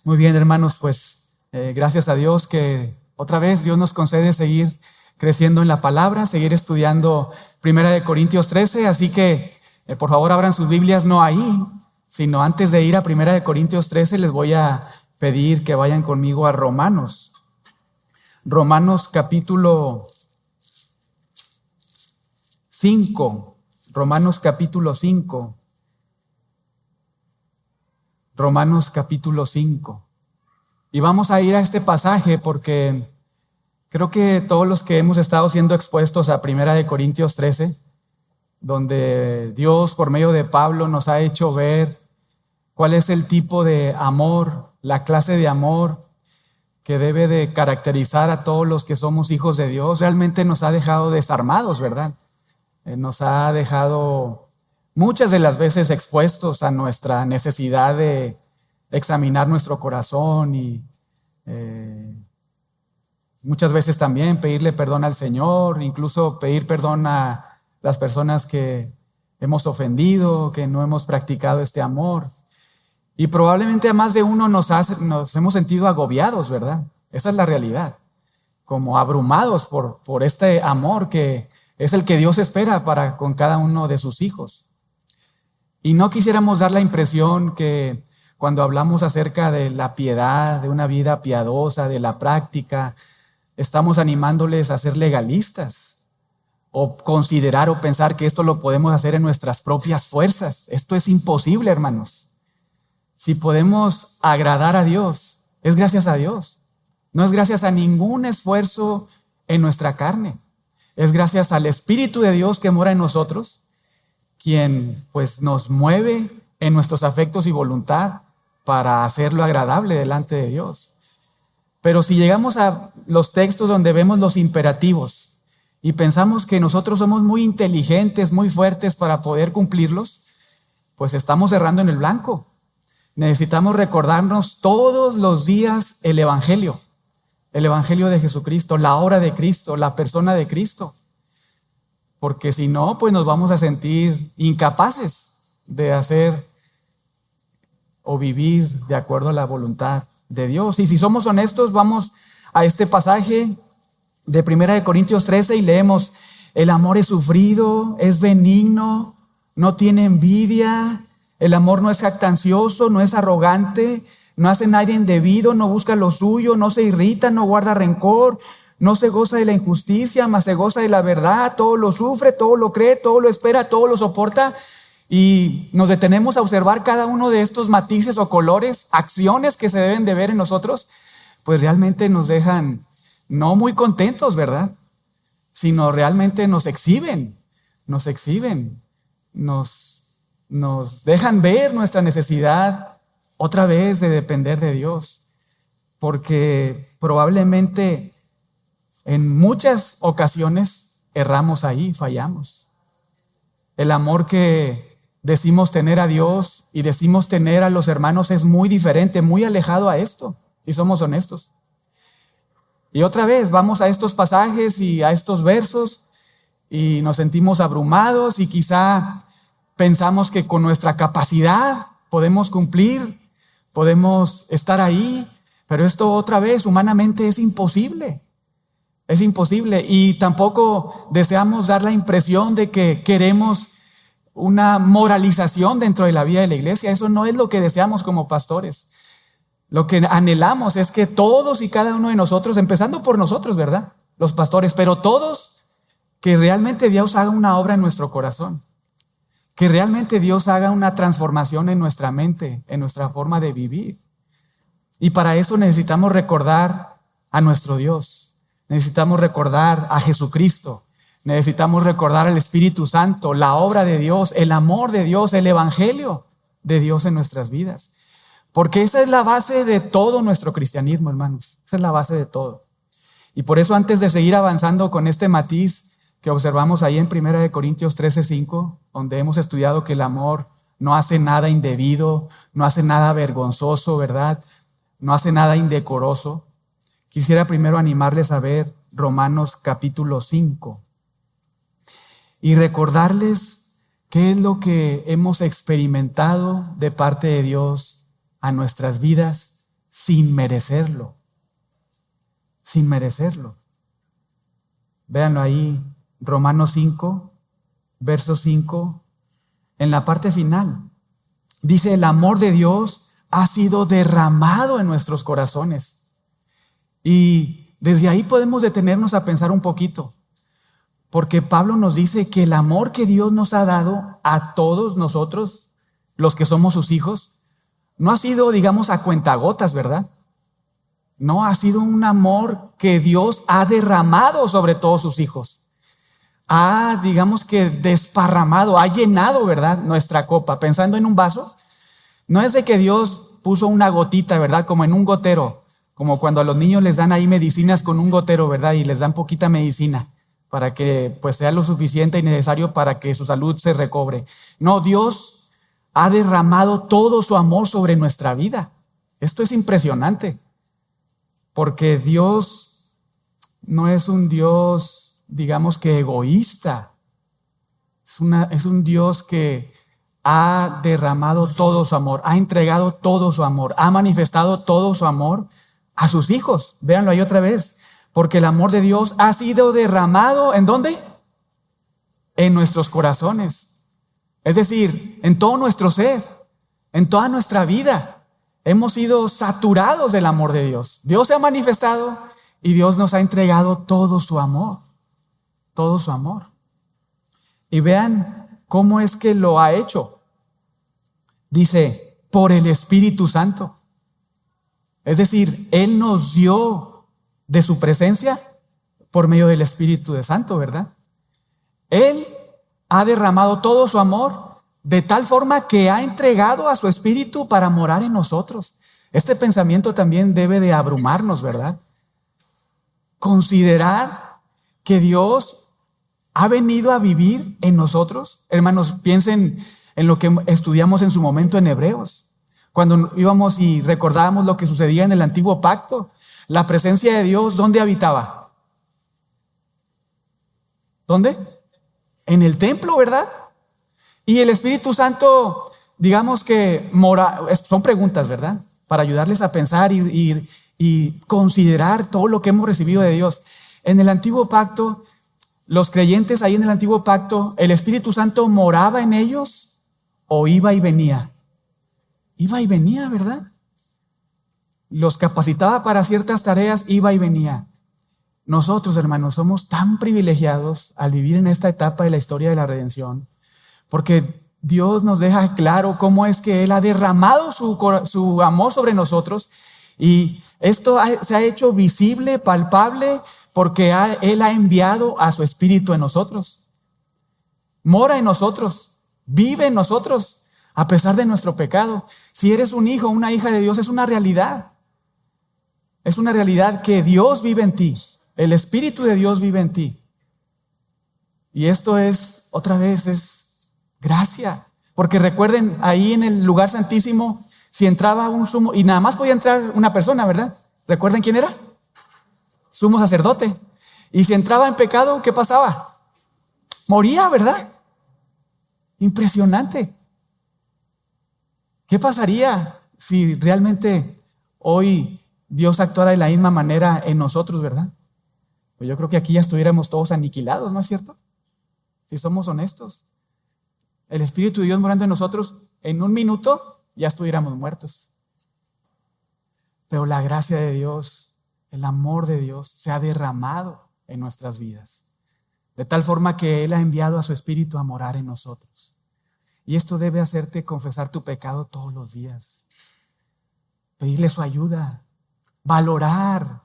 Muy bien, hermanos, pues gracias a Dios que otra vez Dios nos concede seguir creciendo en la palabra, seguir estudiando 1 Corintios 13, así que por favor abran sus Biblias no ahí, sino antes de ir a 1 Corintios 13 les voy a pedir que vayan conmigo a Romanos. Romanos capítulo 5, Romanos capítulo 5. Romanos capítulo 5. Y vamos a ir a este pasaje porque creo que todos los que hemos estado siendo expuestos a 1 Corintios 13, donde Dios por medio de Pablo nos ha hecho ver cuál es el tipo de amor, la clase de amor que debe de caracterizar a todos los que somos hijos de Dios, realmente nos ha dejado desarmados, ¿verdad? Nos ha dejado muchas de las veces expuestos a nuestra necesidad de examinar nuestro corazón y muchas veces también pedirle perdón al Señor, incluso pedir perdón a las personas que hemos ofendido, que no hemos practicado este amor. Y probablemente a más de uno nos hemos sentido agobiados, ¿verdad? Esa es la realidad, como abrumados por este amor que es el que Dios espera para con cada uno de sus hijos. Y no quisiéramos dar la impresión que cuando hablamos acerca de la piedad, de una vida piadosa, de la práctica, estamos animándoles a ser legalistas o considerar o pensar que esto lo podemos hacer en nuestras propias fuerzas. Esto es imposible, hermanos. Si podemos agradar a Dios, es gracias a Dios. No es gracias a ningún esfuerzo en nuestra carne. Es gracias al Espíritu de Dios que mora en nosotros, quien pues nos mueve en nuestros afectos y voluntad para hacerlo agradable delante de Dios. Pero si llegamos a los textos donde vemos los imperativos y pensamos que nosotros somos muy inteligentes, muy fuertes para poder cumplirlos, pues estamos errando en el blanco. Necesitamos recordarnos todos los días el Evangelio de Jesucristo, la obra de Cristo, la persona de Cristo. Porque si no, pues nos vamos a sentir incapaces de hacer o vivir de acuerdo a la voluntad de Dios. Y si somos honestos, vamos a este pasaje de 1 Corintios 13 y leemos: el amor es sufrido, es benigno, no tiene envidia, el amor no es jactancioso, no es arrogante, no hace nada indebido, no busca lo suyo, no se irrita, no guarda rencor, no se goza de la injusticia, mas se goza de la verdad, todo lo sufre, todo lo cree, todo lo espera, todo lo soporta. Y nos detenemos a observar cada uno de estos matices o colores, acciones que se deben de ver en nosotros, pues realmente nos dejan no muy contentos, ¿verdad? Sino realmente nos exhiben, nos dejan ver nuestra necesidad otra vez de depender de Dios, porque probablemente en muchas ocasiones erramos ahí, fallamos. El amor que decimos tener a Dios y decimos tener a los hermanos es muy diferente, muy alejado a esto, y somos honestos. Y otra vez vamos a estos pasajes y a estos versos y nos sentimos abrumados y quizá pensamos que con nuestra capacidad podemos cumplir, podemos estar ahí, pero esto otra vez humanamente es imposible. Es imposible, y tampoco deseamos dar la impresión de que queremos una moralización dentro de la vida de la iglesia. Eso no es lo que deseamos como pastores. Lo que anhelamos es que todos y cada uno de nosotros, empezando por nosotros, ¿verdad?, los pastores, pero todos, que realmente Dios haga una obra en nuestro corazón, que realmente Dios haga una transformación en nuestra mente, en nuestra forma de vivir. Y para eso necesitamos recordar a nuestro Dios. Necesitamos recordar a Jesucristo, necesitamos recordar al Espíritu Santo, la obra de Dios, el amor de Dios, el Evangelio de Dios en nuestras vidas. Porque esa es la base de todo nuestro cristianismo, hermanos. Esa es la base de todo. Y por eso, antes de seguir avanzando con este matiz que observamos ahí en 1 Corintios 13:5, donde hemos estudiado que el amor no hace nada indebido, no hace nada vergonzoso, ¿verdad?, no hace nada indecoroso. Quisiera primero animarles a ver Romanos capítulo 5 y recordarles qué es lo que hemos experimentado de parte de Dios a nuestras vidas sin merecerlo. Sin merecerlo. Véanlo ahí, Romanos 5, verso 5, en la parte final. Dice, el amor de Dios ha sido derramado en nuestros corazones. Y desde ahí podemos detenernos a pensar un poquito. Porque Pablo nos dice que el amor que Dios nos ha dado a todos nosotros, los que somos sus hijos, no ha sido, digamos, a cuentagotas, ¿verdad? No, ha sido un amor que Dios ha derramado sobre todos sus hijos. Ha, digamos que desparramado, ha llenado, ¿verdad?, nuestra copa. Pensando en un vaso, no es de que Dios puso una gotita, ¿verdad?, como en un gotero, como cuando a los niños les dan ahí medicinas con un gotero, ¿verdad?, y les dan poquita medicina para que pues sea lo suficiente y necesario para que su salud se recobre. No, Dios ha derramado todo su amor sobre nuestra vida. Esto es impresionante, porque Dios no es un Dios, digamos que egoísta. Es un Dios que ha derramado todo su amor, ha entregado todo su amor, ha manifestado todo su amor a sus hijos. Véanlo ahí otra vez. Porque el amor de Dios ha sido derramado, ¿en dónde? En nuestros corazones. Es decir, en todo nuestro ser, en toda nuestra vida. Hemos sido saturados del amor de Dios. Dios se ha manifestado y Dios nos ha entregado todo su amor. Todo su amor. Y vean cómo es que lo ha hecho. Dice, por el Espíritu Santo. Es decir, Él nos dio de su presencia por medio del Espíritu Santo, ¿verdad? Él ha derramado todo su amor de tal forma que ha entregado a su Espíritu para morar en nosotros. Este pensamiento también debe de abrumarnos, ¿verdad? Considerar que Dios ha venido a vivir en nosotros. Hermanos, piensen en lo que estudiamos en su momento en Hebreos. Cuando íbamos y recordábamos lo que sucedía en el antiguo pacto. La presencia de Dios, ¿dónde habitaba? ¿Dónde? En el templo, ¿verdad? Y el Espíritu Santo, digamos que son preguntas, ¿verdad? Para ayudarles a pensar y considerar todo lo que hemos recibido de Dios. En el antiguo pacto, los creyentes ahí en el antiguo pacto, ¿el Espíritu Santo moraba en ellos o iba y venía? Iba y venía, ¿verdad? Los capacitaba para ciertas tareas, iba y venía. Nosotros, hermanos, somos tan privilegiados al vivir en esta etapa de la historia de la redención, porque Dios nos deja claro cómo es que Él ha derramado su amor sobre nosotros, y esto se ha hecho visible, palpable, porque Él ha enviado a su Espíritu en nosotros. Mora en nosotros, vive en nosotros, a pesar de nuestro pecado. Si eres un hijo o una hija de Dios, es una realidad. Es una realidad que Dios vive en ti. El Espíritu de Dios vive en ti. Y esto es, otra vez, es gracia. Porque recuerden, ahí en el lugar santísimo, si entraba un sumo, y nada más podía entrar una persona, ¿verdad? ¿Recuerden quién era? Sumo sacerdote. Y si entraba en pecado, ¿qué pasaba? Moría, ¿verdad? Impresionante. ¿Qué pasaría si realmente hoy Dios actuara de la misma manera en nosotros, ¿verdad? Pues yo creo que aquí ya estuviéramos todos aniquilados, ¿no es cierto? Si somos honestos. El Espíritu de Dios morando en nosotros, en un minuto ya estuviéramos muertos. Pero la gracia de Dios, el amor de Dios se ha derramado en nuestras vidas. De tal forma que Él ha enviado a su Espíritu a morar en nosotros. Y esto debe hacerte confesar tu pecado todos los días. Pedirle su ayuda. Valorar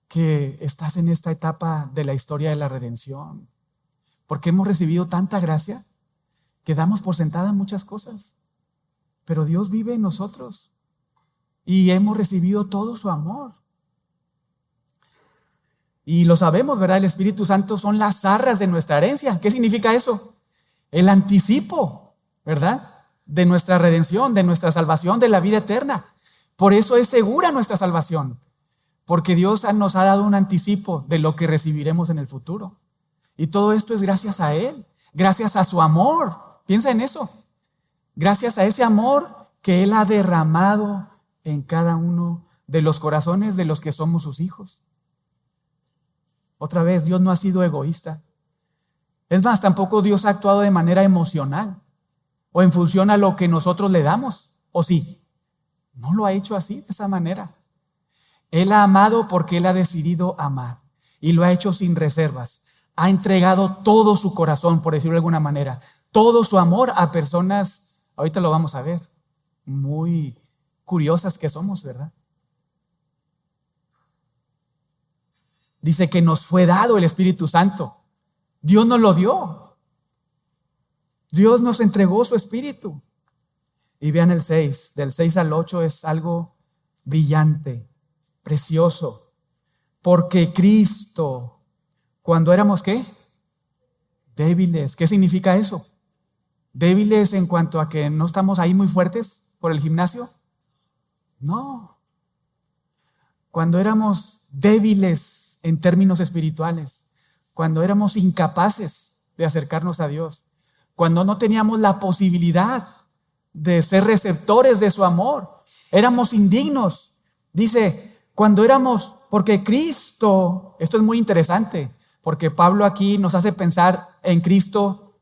que estás en esta etapa de la historia de la redención, porque hemos recibido tanta gracia que damos por sentada muchas cosas, pero Dios vive en nosotros y hemos recibido todo su amor. Y lo sabemos, ¿verdad? El Espíritu Santo son las arras de nuestra herencia. ¿Qué significa eso? El anticipo, ¿verdad? De nuestra redención, de nuestra salvación, de la vida eterna. Por eso es segura nuestra salvación, porque Dios nos ha dado un anticipo de lo que recibiremos en el futuro. Y todo esto es gracias a Él, gracias a su amor. Piensa en eso. Gracias a ese amor que Él ha derramado en cada uno de los corazones de los que somos sus hijos. Otra vez, Dios no ha sido egoísta. Es más, tampoco Dios ha actuado de manera emocional o en función a lo que nosotros le damos, ¿o sí? No lo ha hecho así, de esa manera. Él ha amado porque Él ha decidido amar y lo ha hecho sin reservas. Ha entregado todo su corazón, por decirlo de alguna manera, todo su amor a personas, ahorita lo vamos a ver, muy curiosas que somos, ¿verdad? Dice que nos fue dado el Espíritu Santo. Dios nos lo dio. Dios nos entregó su Espíritu. Y vean el 6, del 6 al 8 es algo brillante, precioso. Porque Cristo, cuando éramos ¿qué? Débiles. ¿Qué significa eso? Débiles en cuanto a que no estamos ahí muy fuertes por el gimnasio. No. Cuando éramos débiles en términos espirituales, cuando éramos incapaces de acercarnos a Dios, cuando no teníamos la posibilidad de ser receptores de su amor, éramos indignos. Dice, cuando éramos, porque Cristo, esto es muy interesante, porque Pablo aquí nos hace pensar en Cristo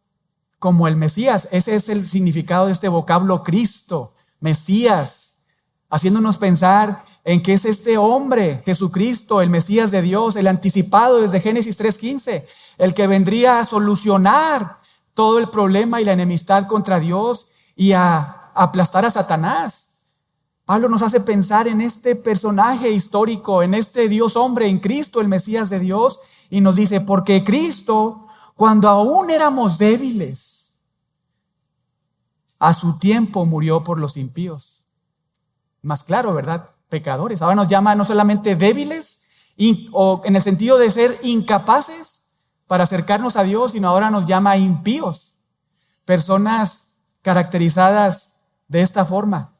como el Mesías. Ese es el significado de este vocablo Cristo, Mesías, haciéndonos pensar en que es este hombre, Jesucristo, el Mesías de Dios, el anticipado desde Génesis 3:15, el que vendría a solucionar todo el problema y la enemistad contra Dios y a aplastar a Satanás. Pablo nos hace pensar en este personaje histórico, en este Dios hombre, en Cristo, el Mesías de Dios, y nos dice, porque Cristo, cuando aún éramos débiles, a su tiempo murió por los impíos. Más claro, ¿verdad? Pecadores. Ahora nos llama no solamente débiles o en el sentido de ser incapaces para acercarnos a Dios, sino ahora nos llama impíos. Personas caracterizadas de esta forma,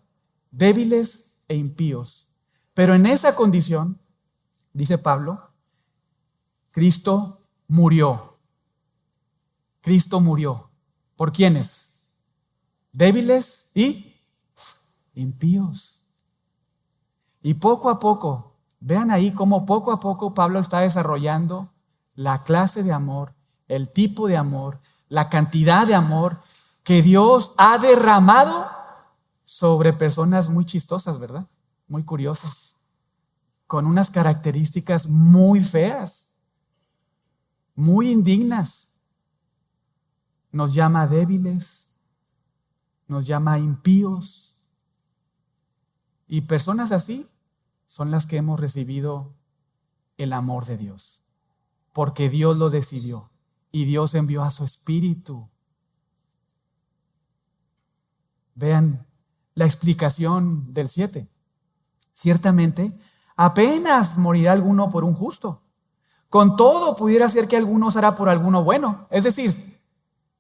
débiles e impíos. Pero en esa condición, dice Pablo, Cristo murió. Cristo murió. ¿Por quiénes? Débiles y impíos. Y poco a poco, vean ahí cómo poco a poco Pablo está desarrollando la clase de amor, el tipo de amor, la cantidad de amor que Dios ha derramado sobre personas muy chistosas, ¿verdad? Muy curiosas, con unas características muy feas, muy indignas. Nos llama débiles, nos llama impíos. Y personas así son las que hemos recibido el amor de Dios, porque Dios lo decidió y Dios envió a su Espíritu. Vean la explicación del 7. Ciertamente, apenas morirá alguno por un justo. Con todo, pudiera ser que alguno será por alguno bueno. Es decir,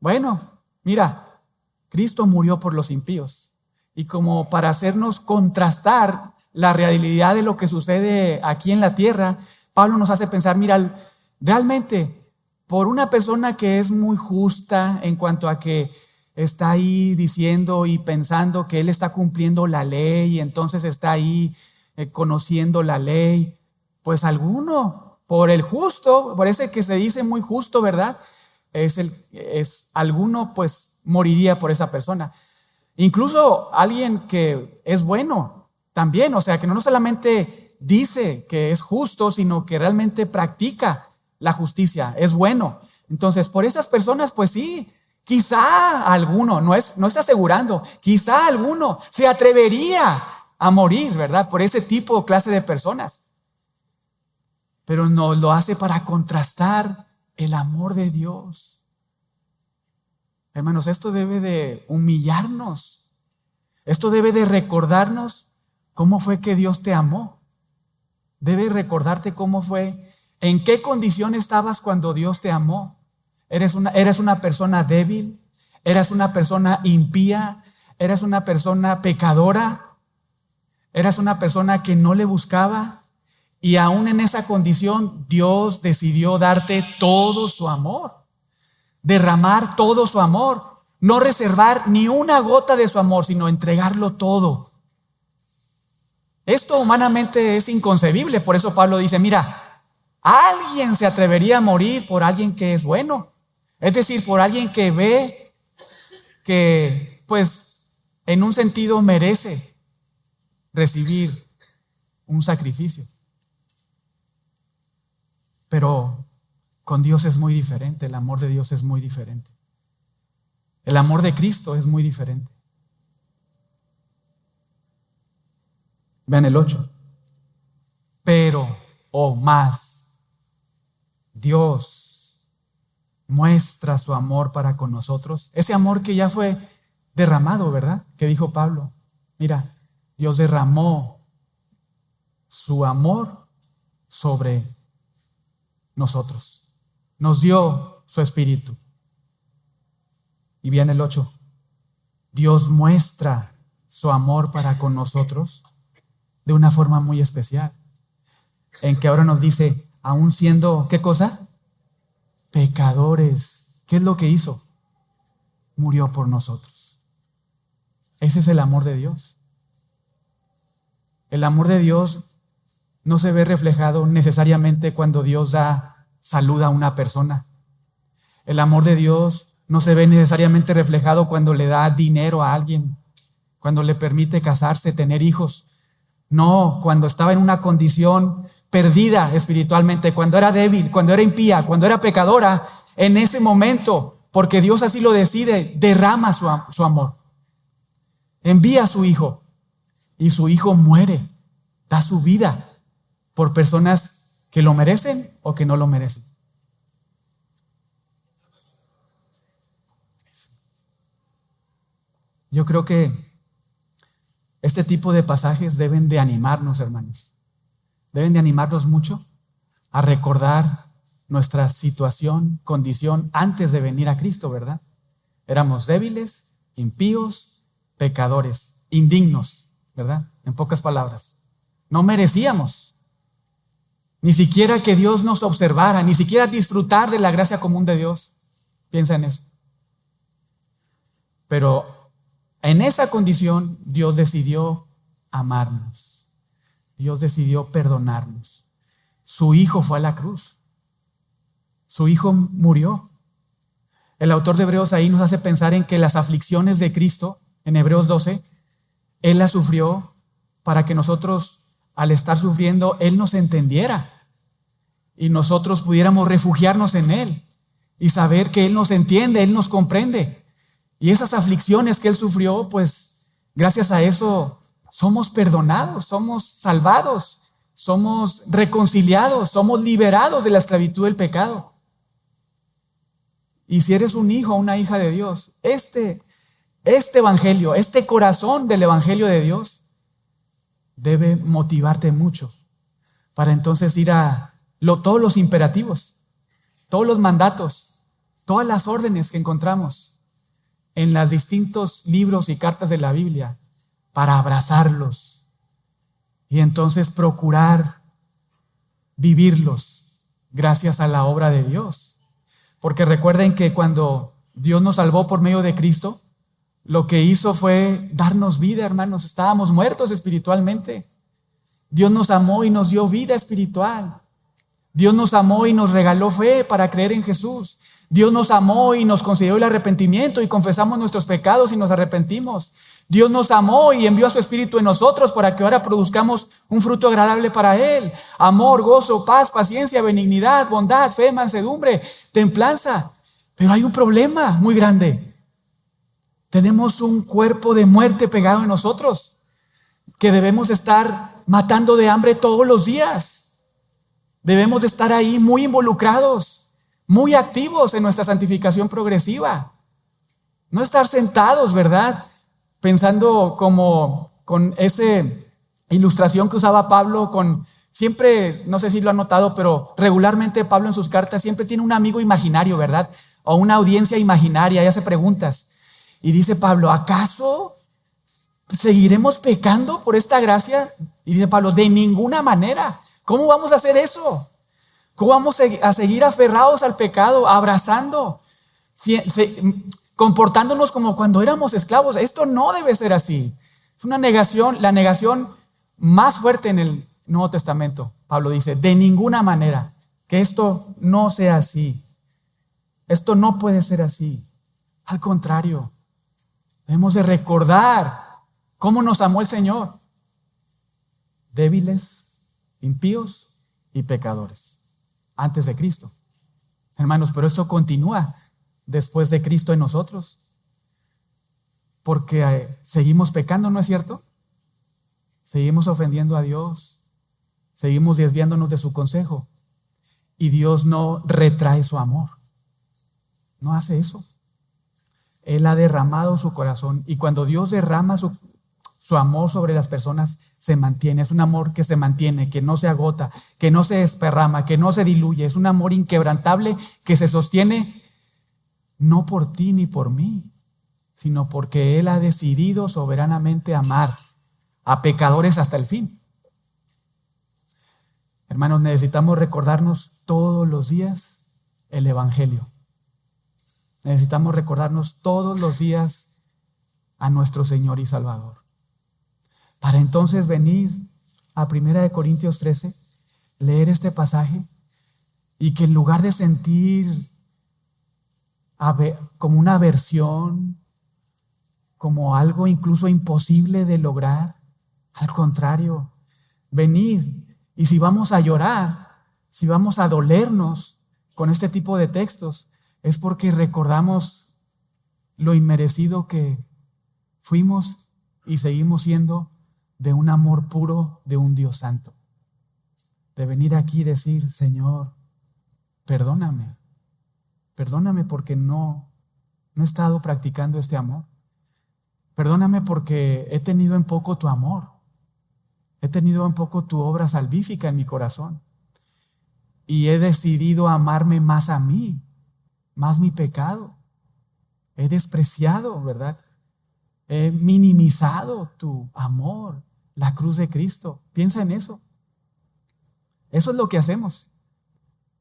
bueno, mira, Cristo murió por los impíos. Y como para hacernos contrastar la realidad de lo que sucede aquí en la tierra, Pablo nos hace pensar, mira, realmente por una persona que es muy justa en cuanto a que está ahí diciendo y pensando que él está cumpliendo la ley y entonces está ahí conociendo la ley, pues alguno, por el justo, por ese que se dice muy justo, ¿verdad? Alguno pues moriría por esa persona. Incluso alguien que es bueno también, o sea, que no solamente dice que es justo, sino que realmente practica la justicia, es bueno. Entonces, por esas personas, pues sí, quizá alguno, no está asegurando, quizá alguno se atrevería a morir, ¿verdad? Por ese tipo o clase de personas. Pero no lo hace para contrastar el amor de Dios. Hermanos, esto debe de humillarnos. Esto debe de recordarnos cómo fue que Dios te amó. Debe recordarte cómo fue, en qué condición estabas cuando Dios te amó. Eres una persona débil, eras una persona impía, eras una persona pecadora, eras una persona que no le buscaba. Y aún en esa condición, Dios decidió darte todo su amor. Derramar todo su amor, no reservar ni una gota de su amor, sino entregarlo todo. Esto humanamente es inconcebible. Por eso Pablo dice, mira, ¿alguien se atrevería a morir por alguien que es bueno? Es decir, por alguien que ve que, pues, en un sentido merece recibir un sacrificio. Pero con Dios es muy diferente, el amor de Dios es muy diferente. El amor de Cristo es muy diferente. Vean el 8. Pero, o más, Dios muestra su amor para con nosotros. Ese amor que ya fue derramado, ¿verdad? Que dijo Pablo. Mira, Dios derramó su amor sobre nosotros. Nos dio su Espíritu. Y viene el 8. Dios muestra su amor para con nosotros de una forma muy especial. En que ahora nos dice, aún siendo, ¿qué cosa? Pecadores. ¿Qué es lo que hizo? Murió por nosotros. Ese es el amor de Dios. El amor de Dios no se ve reflejado necesariamente cuando Dios da salud a una persona. El amor de Dios no se ve necesariamente reflejado cuando le da dinero a alguien, cuando le permite casarse, tener hijos. No, cuando estaba en una condición perdida espiritualmente, cuando era débil, cuando era impía, cuando era pecadora, en ese momento, porque Dios así lo decide, derrama su amor. Envía a su Hijo y su Hijo muere, da su vida por personas que lo merecen o que no lo merecen. Yo creo que este tipo de pasajes deben de animarnos, hermanos. Deben de animarnos mucho a recordar nuestra situación, condición antes de venir a Cristo, ¿verdad? Éramos débiles, impíos, pecadores, indignos, ¿verdad? En pocas palabras. No merecíamos ni siquiera que Dios nos observara, ni siquiera disfrutar de la gracia común de Dios. Piensa en eso. Pero en esa condición Dios decidió amarnos. Dios decidió perdonarnos. Su Hijo fue a la cruz. Su Hijo murió. El autor de Hebreos ahí nos hace pensar en que las aflicciones de Cristo, en Hebreos 12, Él las sufrió para que nosotros, al estar sufriendo, Él nos entendiera y nosotros pudiéramos refugiarnos en Él y saber que Él nos entiende, Él nos comprende. Y esas aflicciones que Él sufrió, pues gracias a eso somos perdonados, somos salvados, somos reconciliados, somos liberados de la esclavitud del pecado. Y si eres un hijo o una hija de Dios, este evangelio, este corazón del evangelio de Dios debe motivarte mucho para entonces ir a todos los imperativos, todos los mandatos, todas las órdenes que encontramos en los distintos libros y cartas de la Biblia, para abrazarlos y entonces procurar vivirlos gracias a la obra de Dios. Porque recuerden que cuando Dios nos salvó por medio de Cristo, lo que hizo fue darnos vida, hermanos. Estábamos muertos espiritualmente. Dios nos amó y nos dio vida espiritual. Dios nos amó y nos regaló fe para creer en Jesús. Dios nos amó y nos concedió el arrepentimiento y confesamos nuestros pecados y nos arrepentimos. Dios nos amó y envió a su Espíritu en nosotros para que ahora produzcamos un fruto agradable para Él. Amor, gozo, paz, paciencia, benignidad, bondad, fe, mansedumbre, templanza. Pero hay un problema muy grande. Tenemos un cuerpo de muerte pegado en nosotros que debemos estar matando de hambre todos los días. Debemos de estar ahí muy involucrados, muy activos en nuestra santificación progresiva. No estar sentados, ¿verdad? Pensando como con esa ilustración que usaba Pablo, siempre, no sé si lo han notado, pero regularmente Pablo en sus cartas siempre tiene un amigo imaginario, ¿verdad? O una audiencia imaginaria, y hace preguntas. Y dice Pablo, ¿acaso seguiremos pecando por esta gracia? Y dice Pablo, de ninguna manera. ¿Cómo vamos a hacer eso? ¿Cómo vamos a seguir aferrados al pecado, abrazando, comportándonos como cuando éramos esclavos? Esto no debe ser así. Es una negación. La negación más fuerte en el Nuevo Testamento. Pablo dice, de ninguna manera, que esto no sea así. Esto no puede ser así. Al contrario, debemos de recordar cómo nos amó el Señor. Débiles, impíos y pecadores, antes de Cristo. Hermanos, pero esto continúa después de Cristo en nosotros. Porque seguimos pecando, ¿no es cierto? Seguimos ofendiendo a Dios. Seguimos desviándonos de su consejo. Y Dios no retrae su amor. No hace eso. Él ha derramado su corazón. Y cuando Dios derrama su amor sobre las personas, se mantiene. Es un amor que se mantiene, que no se agota, que no se desparrama, que no se diluye. Es un amor inquebrantable que se sostiene no por ti ni por mí, sino porque Él ha decidido soberanamente amar a pecadores hasta el fin. Hermanos, necesitamos recordarnos todos los días el Evangelio. Necesitamos recordarnos todos los días a nuestro Señor y Salvador. Para entonces venir a 1 Corintios 13, leer este pasaje y que en lugar de sentir como una aversión, como algo incluso imposible de lograr, al contrario, venir y si vamos a llorar, si vamos a dolernos con este tipo de textos, es porque recordamos lo inmerecido que fuimos y seguimos siendo de un amor puro de un Dios santo. De venir aquí y decir, Señor, perdóname porque no he estado practicando este amor. Perdóname porque he tenido en poco tu amor. He tenido en poco tu obra salvífica en mi corazón. Y he decidido amarme más a mí, más mi pecado. He despreciado, ¿verdad? He minimizado tu amor, la cruz de Cristo. Piensa en eso. Eso es lo que hacemos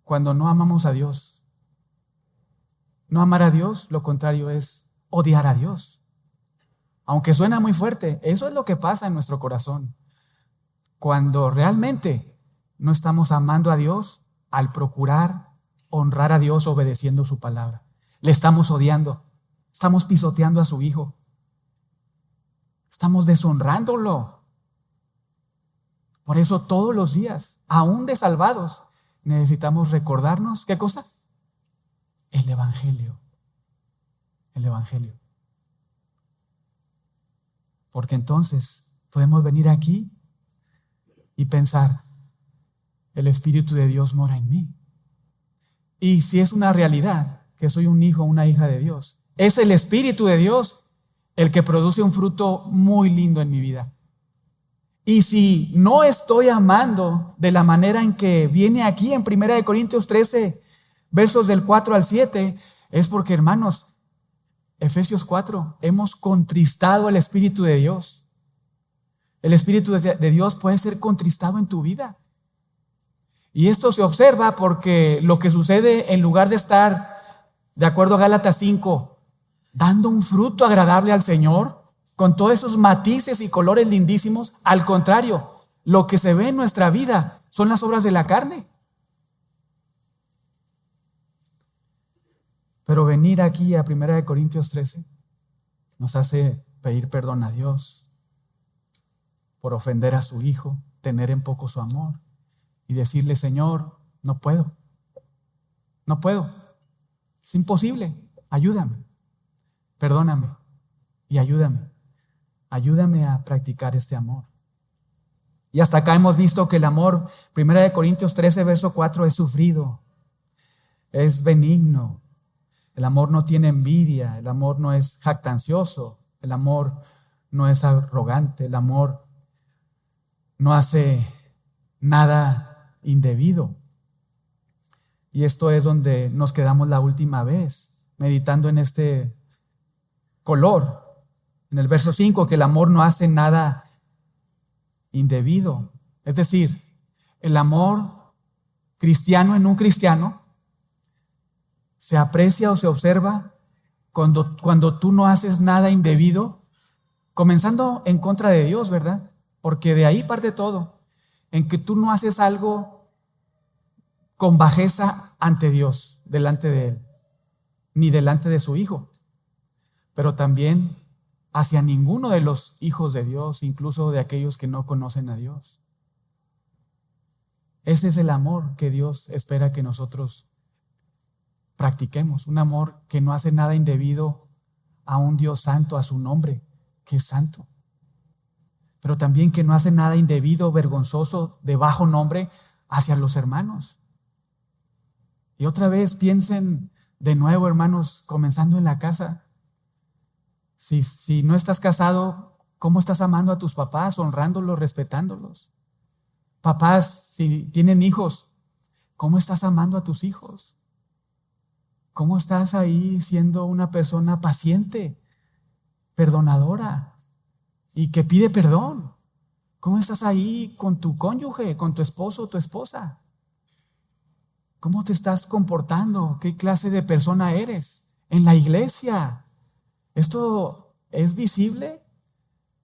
cuando no amamos a Dios. No amar a Dios, lo contrario es odiar a Dios. Aunque suena muy fuerte, eso es lo que pasa en nuestro corazón. Cuando realmente no estamos amando a Dios al procurar honrar a Dios obedeciendo su palabra. Le estamos odiando, estamos pisoteando a su Hijo, estamos deshonrándolo. Por eso todos los días, aún de salvados, necesitamos recordarnos, ¿qué cosa? El Evangelio. El Evangelio. Porque entonces podemos venir aquí y pensar, el Espíritu de Dios mora en mí. Y si es una realidad que soy un hijo o una hija de Dios, es el Espíritu de Dios el que produce un fruto muy lindo en mi vida. Y si no estoy amando de la manera en que viene aquí en 1 Corintios 13, versos del 4 al 7, es porque, hermanos, Efesios 4, hemos contristado al Espíritu de Dios. El Espíritu de Dios puede ser contristado en tu vida. Y esto se observa porque lo que sucede, en lugar de estar, de acuerdo a Gálatas 5, dando un fruto agradable al Señor, con todos esos matices y colores lindísimos, al contrario, lo que se ve en nuestra vida son las obras de la carne. Pero venir aquí a 1 Corintios 13 nos hace pedir perdón a Dios por ofender a su Hijo, tener en poco su amor y decirle, Señor, no puedo, es imposible, ayúdame, perdóname y ayúdame a practicar este amor. Y hasta acá hemos visto que el amor, 1 Corintios 13, verso 4, es sufrido, es benigno. El amor no tiene envidia, el amor no es jactancioso, el amor no es arrogante, el amor no hace nada indebido. Y esto es donde nos quedamos la última vez, meditando en este color, en el verso 5, que el amor no hace nada indebido. Es decir, el amor cristiano en un cristiano se aprecia o se observa cuando tú no haces nada indebido, comenzando en contra de Dios, ¿verdad? porque de ahí parte todo, en que tú no haces algo con bajeza ante Dios, delante de Él, ni delante de su Hijo, pero también hacia ninguno de los hijos de Dios, incluso de aquellos que no conocen a Dios. Ese es el amor que Dios espera que nosotros practiquemos, un amor que no hace nada indebido a un Dios santo, a su nombre, que es santo, pero también que no hace nada indebido, vergonzoso, de bajo nombre hacia los hermanos. Y otra vez piensen de nuevo, hermanos, comenzando en la casa. Si no estás casado, ¿cómo estás amando a tus papás, honrándolos, respetándolos? Papás, si tienen hijos, ¿cómo estás amando a tus hijos? ¿Cómo estás ahí siendo una persona paciente, perdonadora y que pide perdón? ¿Cómo estás ahí con tu cónyuge, con tu esposo o tu esposa? ¿Cómo te estás comportando? ¿Qué clase de persona eres en la iglesia? ¿Esto es visible?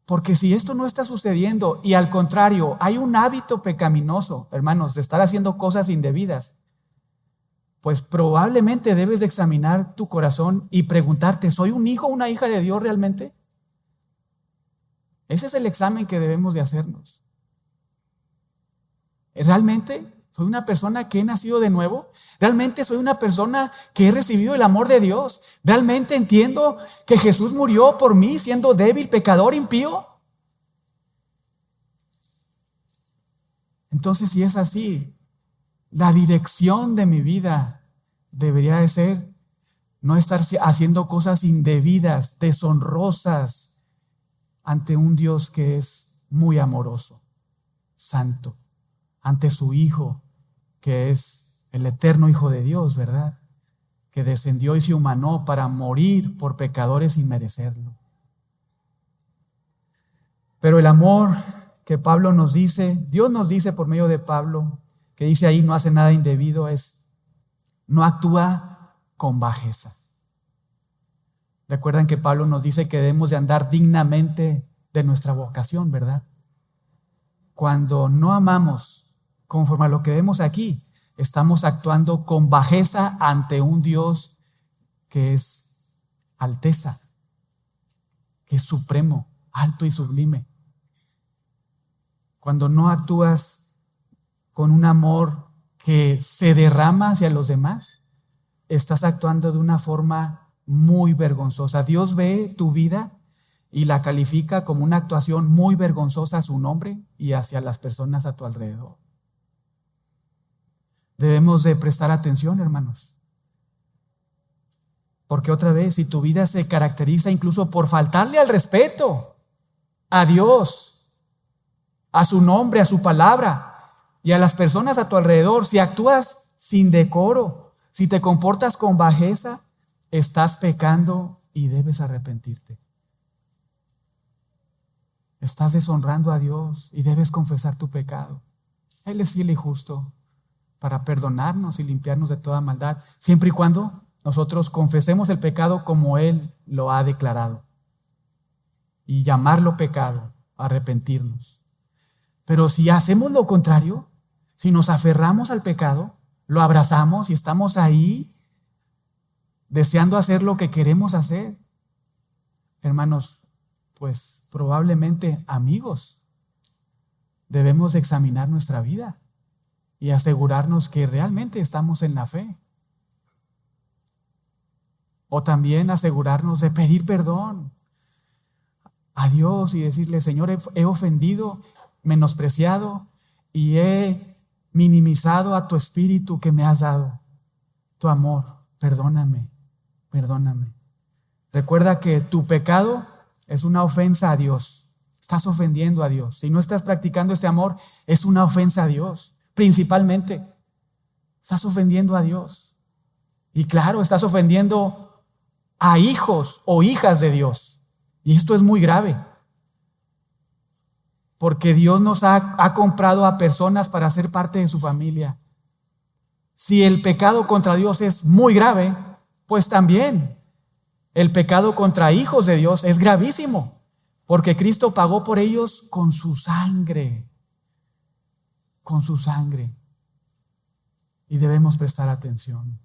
Porque si esto no está sucediendo y al contrario, hay un hábito pecaminoso, hermanos, de estar haciendo cosas indebidas, pues probablemente debes de examinar tu corazón y preguntarte, ¿soy un hijo o una hija de Dios realmente? Ese es el examen que debemos de hacernos. ¿Realmente soy una persona que he nacido de nuevo? ¿Realmente soy una persona que he recibido el amor de Dios? ¿Realmente entiendo que Jesús murió por mí siendo débil, pecador, impío? Entonces, si es así, la dirección de mi vida debería de ser no estar haciendo cosas indebidas, deshonrosas ante un Dios que es muy amoroso, santo, ante su Hijo, que es el eterno Hijo de Dios, ¿verdad? Que descendió y se humanó para morir por pecadores y merecerlo. Pero el amor que Pablo nos dice, Dios nos dice por medio de Pablo, que dice ahí no hace nada indebido, no actúa con bajeza. Recuerdan que Pablo nos dice que debemos de andar dignamente de nuestra vocación, ¿verdad? Cuando no amamos conforme a lo que vemos aquí, estamos actuando con bajeza ante un Dios que es alteza, que es supremo, alto y sublime. Cuando no actúas con un amor que se derrama hacia los demás, estás actuando de una forma muy vergonzosa. Dios ve tu vida y la califica como una actuación muy vergonzosa a su nombre y hacia las personas a tu alrededor. Debemos de prestar atención, hermanos. Porque otra vez, si tu vida se caracteriza incluso por faltarle al respeto a Dios, a su nombre, a su palabra y a las personas a tu alrededor, si actúas sin decoro, si te comportas con bajeza, estás pecando y debes arrepentirte. Estás deshonrando a Dios y debes confesar tu pecado. Él es fiel y justo para perdonarnos y limpiarnos de toda maldad, siempre y cuando nosotros confesemos el pecado como Él lo ha declarado y llamarlo pecado, arrepentirnos. Pero si hacemos lo contrario, si nos aferramos al pecado, lo abrazamos y estamos ahí deseando hacer lo que queremos hacer, hermanos, pues probablemente, amigos, debemos examinar nuestra vida y asegurarnos que realmente estamos en la fe. O también asegurarnos de pedir perdón a Dios y decirle, Señor, he ofendido, menospreciado y he minimizado a tu espíritu que me has dado, tu amor. Perdóname, perdóname. Recuerda que tu pecado es una ofensa a Dios. Estás ofendiendo a Dios. Si no estás practicando este amor, es una ofensa a Dios. Principalmente, estás ofendiendo a Dios. Y claro, estás ofendiendo a hijos o hijas de Dios. Y esto es muy grave. Porque Dios nos ha comprado a personas para ser parte de su familia. Si el pecado contra Dios es muy grave, pues también el pecado contra hijos de Dios es gravísimo. porque Cristo pagó por ellos con su sangre. Con su sangre. Y debemos prestar atención.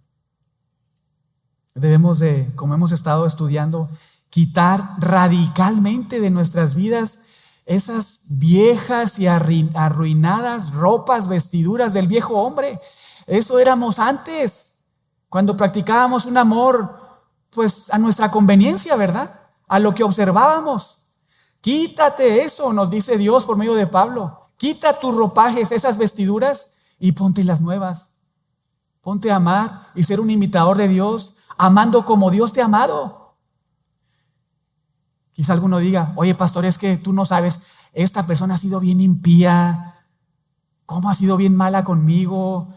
Debemos de, como hemos estado estudiando, quitar radicalmente de nuestras vidas esas viejas y arruinadas ropas, vestiduras del viejo hombre. Eso éramos antes, cuando practicábamos un amor, pues a nuestra conveniencia, ¿verdad? A lo que observábamos. Quítate eso, nos dice Dios por medio de Pablo. Quita tus ropajes, esas vestiduras, y ponte las nuevas. Ponte a amar y ser un imitador de Dios, amando como Dios te ha amado. Quizá alguno diga, oye pastor, es que tú no sabes, esta persona ha sido bien impía, cómo ha sido bien mala conmigo,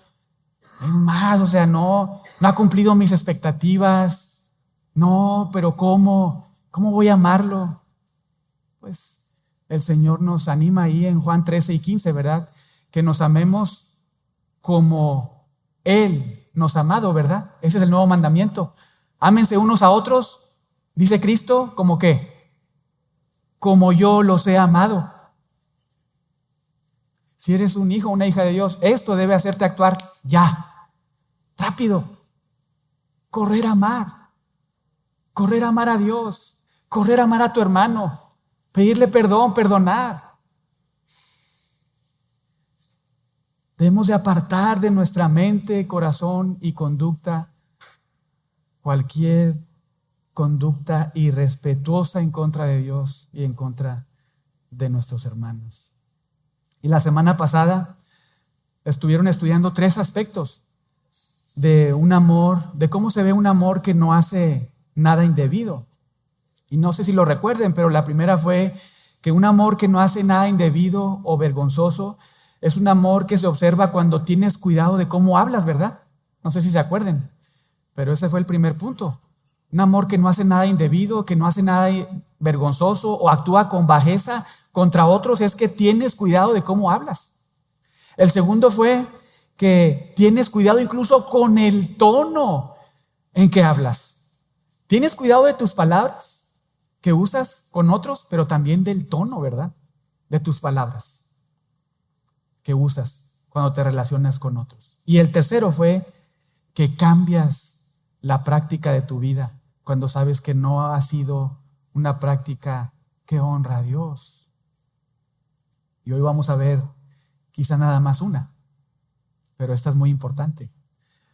es más, o sea, no ha cumplido mis expectativas, no, pero ¿cómo voy a amarlo? Pues el Señor nos anima ahí en Juan 13 y 15, ¿verdad? Que nos amemos como Él nos ha amado, ¿verdad? Ese es el nuevo mandamiento. Ámense unos a otros, dice Cristo, ¿como qué? Como yo los he amado. Si eres un hijo o una hija de Dios, esto debe hacerte actuar ya, rápido. Correr a amar a Dios, correr a amar a tu hermano, pedirle perdón, perdonar. Debemos de apartar de nuestra mente, corazón y conducta cualquier conducta irrespetuosa en contra de Dios y en contra de nuestros hermanos. Y la semana pasada estuvieron estudiando 3 aspectos de un amor, de cómo se ve un amor que no hace nada indebido. Y no sé si lo recuerden, pero la primera fue que un amor que no hace nada indebido o vergonzoso es un amor que se observa cuando tienes cuidado de cómo hablas, ¿verdad? No sé si se acuerden, pero ese fue el primer punto. Un amor que no hace nada indebido, que no hace nada vergonzoso o actúa con bajeza contra otros, es que tienes cuidado de cómo hablas. El segundo fue que tienes cuidado incluso con el tono en que hablas. Tienes cuidado de tus palabras que usas con otros, pero también del tono, ¿verdad? De tus palabras que usas cuando te relacionas con otros. Y el tercero fue que cambias la práctica de tu vida cuando sabes que no ha sido una práctica que honra a Dios. Y hoy vamos a ver quizá nada más una, pero esta es muy importante.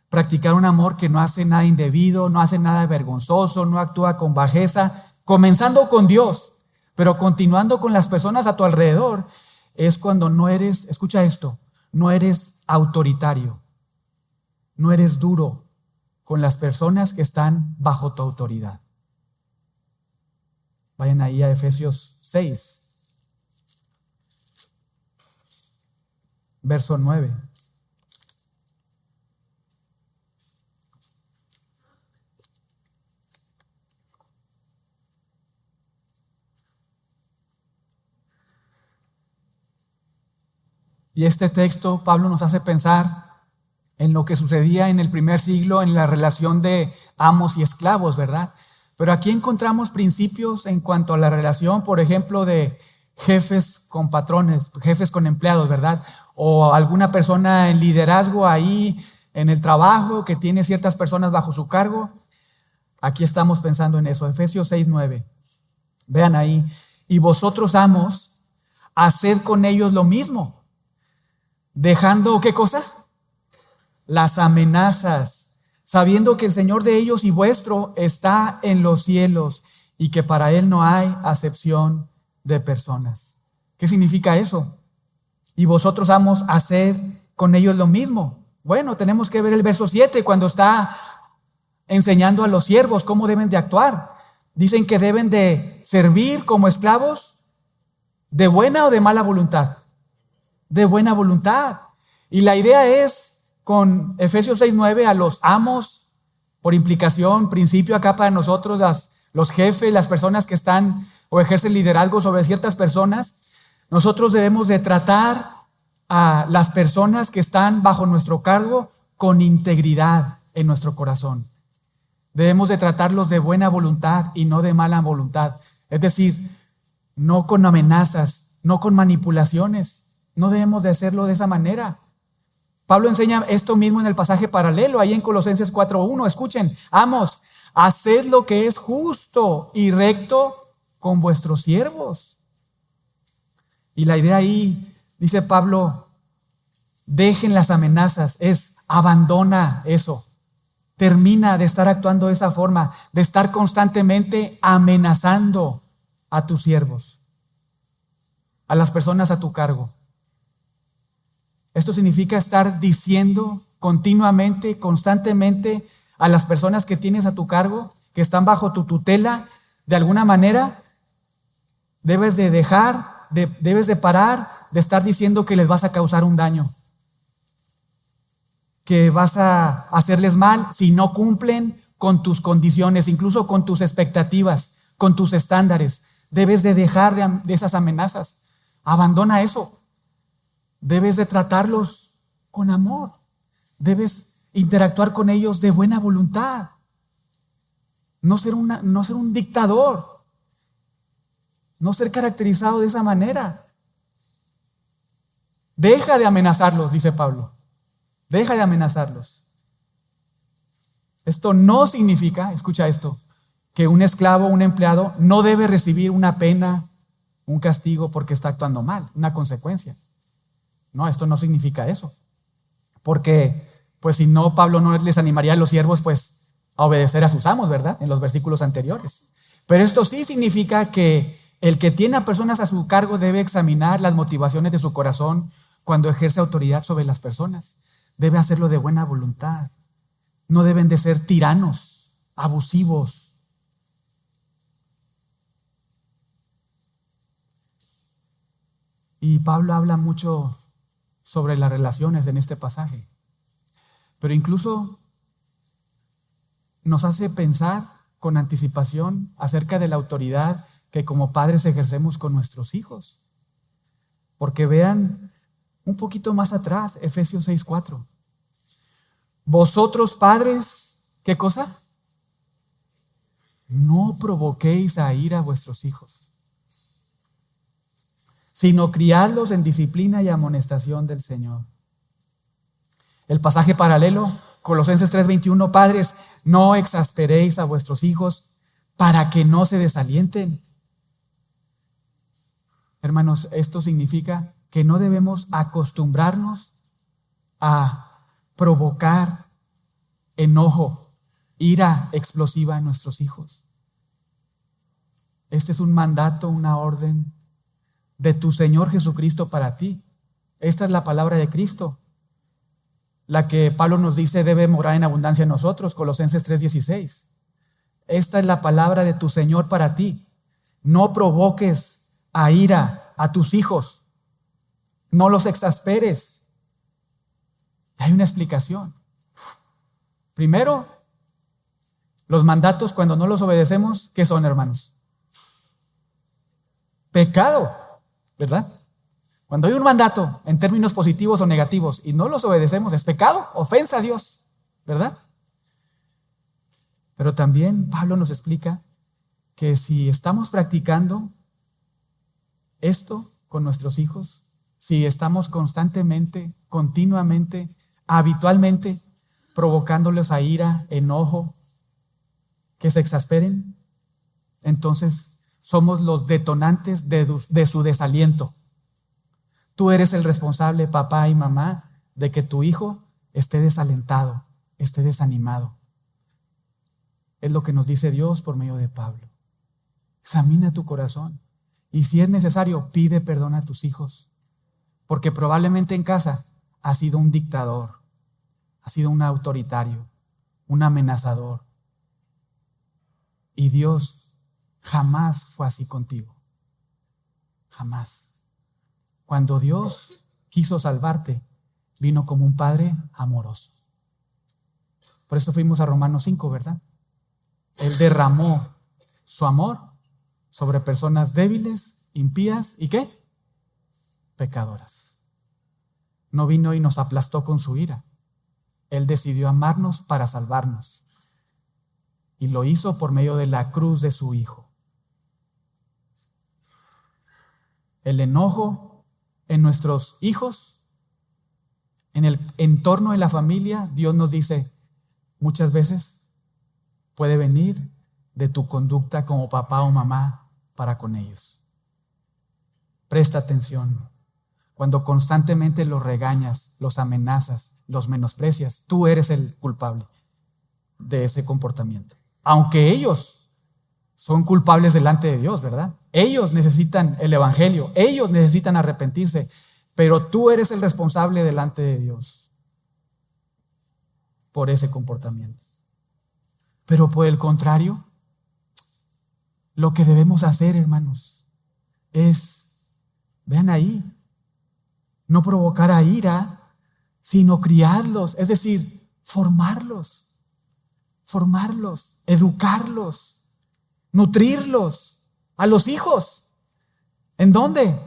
Practicar un amor que no hace nada indebido, no hace nada vergonzoso, no actúa con bajeza, comenzando con Dios, pero continuando con las personas a tu alrededor, es cuando no eres, escucha esto, no eres autoritario, no eres duro con las personas que están bajo tu autoridad. Vayan ahí a Efesios 6, verso 9. Y este texto, Pablo nos hace pensar en lo que sucedía en el primer siglo en la relación de amos y esclavos, ¿verdad? Pero aquí encontramos principios en cuanto a la relación, por ejemplo, de jefes con patrones, jefes con empleados, ¿verdad? O alguna persona en liderazgo ahí en el trabajo que tiene ciertas personas bajo su cargo. Aquí estamos pensando en eso. Efesios 6:9. Vean ahí. Y vosotros, amos, haced con ellos lo mismo, dejando, ¿qué cosa? Las amenazas, sabiendo que el Señor de ellos y vuestro está en los cielos y que para Él no hay acepción de personas. ¿Qué significa eso? Y vosotros, amos, haced con ellos lo mismo. Bueno, tenemos que ver el verso 7 cuando está enseñando a los siervos cómo deben de actuar. Dicen que deben de servir como esclavos de buena o de mala voluntad. De buena voluntad. Y la idea es, con Efesios 6:9, a los amos, por implicación, principio acá para nosotros, los jefes, las personas que están o ejercen liderazgo sobre ciertas personas, nosotros debemos de tratar a las personas que están bajo nuestro cargo con integridad en nuestro corazón. Debemos de tratarlos de buena voluntad y no de mala voluntad. Es decir, no con amenazas, no con manipulaciones. No debemos de hacerlo de esa manera. Pablo enseña esto mismo en el pasaje paralelo, ahí en Colosenses 4:1. Escuchen, amos, haced lo que es justo y recto con vuestros siervos. Y la idea ahí, dice Pablo, dejen las amenazas, abandona eso. Termina de estar actuando de esa forma, de estar constantemente amenazando a tus siervos, a las personas a tu cargo. Esto significa estar diciendo continuamente, constantemente a las personas que tienes a tu cargo, que están bajo tu tutela, de alguna manera, debes de parar de estar diciendo que les vas a causar un daño, que vas a hacerles mal si no cumplen con tus condiciones, incluso con tus expectativas, con tus estándares. Debes de dejar de esas amenazas. Abandona eso. Debes de tratarlos con amor. Debes interactuar con ellos de buena voluntad. No ser un dictador. No ser caracterizado de esa manera. Deja de amenazarlos, dice Pablo. Deja de amenazarlos. Esto no significa, escucha esto, que un esclavo, un empleado, no debe recibir una pena, un castigo porque está actuando mal, una consecuencia. No, esto no significa eso. Porque, pues si no, Pablo no les animaría a los siervos, pues, a obedecer a sus amos, ¿verdad? En los versículos anteriores. Pero esto sí significa que el que tiene a personas a su cargo debe examinar las motivaciones de su corazón cuando ejerce autoridad sobre las personas. Debe hacerlo de buena voluntad. No deben de ser tiranos, abusivos. Y Pablo habla mucho sobre las relaciones en este pasaje. Pero incluso nos hace pensar con anticipación acerca de la autoridad que como padres ejercemos con nuestros hijos. Porque vean un poquito más atrás, Efesios 6:4. Vosotros padres, ¿qué cosa? No provoquéis a ira a vuestros hijos, sino criadlos en disciplina y amonestación del Señor. El pasaje paralelo, Colosenses 3:21, padres, no exasperéis a vuestros hijos para que no se desalienten. Hermanos, esto significa que no debemos acostumbrarnos a provocar enojo, ira explosiva en nuestros hijos. Este es un mandato, una orden de tu Señor Jesucristo para ti. Esta es la palabra de Cristo, la que Pablo nos dice debe morar en abundancia en nosotros, Colosenses 3:16. Esta es la palabra de tu Señor para ti. No provoques a ira a tus hijos. No los exasperes. Hay una explicación. Primero, los mandatos cuando no los obedecemos, ¿qué son, hermanos? Pecado, ¿verdad? Cuando hay un mandato en términos positivos o negativos y no los obedecemos, es pecado, ofensa a Dios, ¿verdad? Pero también Pablo nos explica que si estamos practicando esto con nuestros hijos, si estamos constantemente, continuamente, habitualmente provocándoles a ira, enojo, que se exasperen, entonces somos los detonantes de su desaliento. Tú eres el responsable, papá y mamá, de que tu hijo esté desalentado, esté desanimado. Es lo que nos dice Dios por medio de Pablo. Examina tu corazón y si es necesario, pide perdón a tus hijos, porque probablemente en casa has sido un dictador, has sido un autoritario, un amenazador. Y Dios jamás fue así contigo. Jamás. Cuando Dios quiso salvarte, vino como un padre amoroso. Por eso fuimos a Romanos 5, ¿verdad? Él derramó su amor sobre personas débiles, impías y ¿qué? Pecadoras. No vino y nos aplastó con su ira. Él decidió amarnos para salvarnos. Y lo hizo por medio de la cruz de su Hijo. el enojo en nuestros hijos, en el entorno de la familia, Dios nos dice muchas veces puede venir de tu conducta como papá o mamá para con ellos. Presta atención. Cuando constantemente los regañas, los amenazas, los menosprecias, tú eres el culpable de ese comportamiento. Aunque ellos son culpables delante de Dios, ¿verdad? Ellos necesitan el evangelio, ellos necesitan arrepentirse, pero tú eres el responsable delante de Dios por ese comportamiento. Pero por el contrario, lo que debemos hacer, hermanos, es, vean ahí, no provocar a ira, sino criarlos, es decir, formarlos, educarlos, nutrirlos a los hijos. ¿En dónde?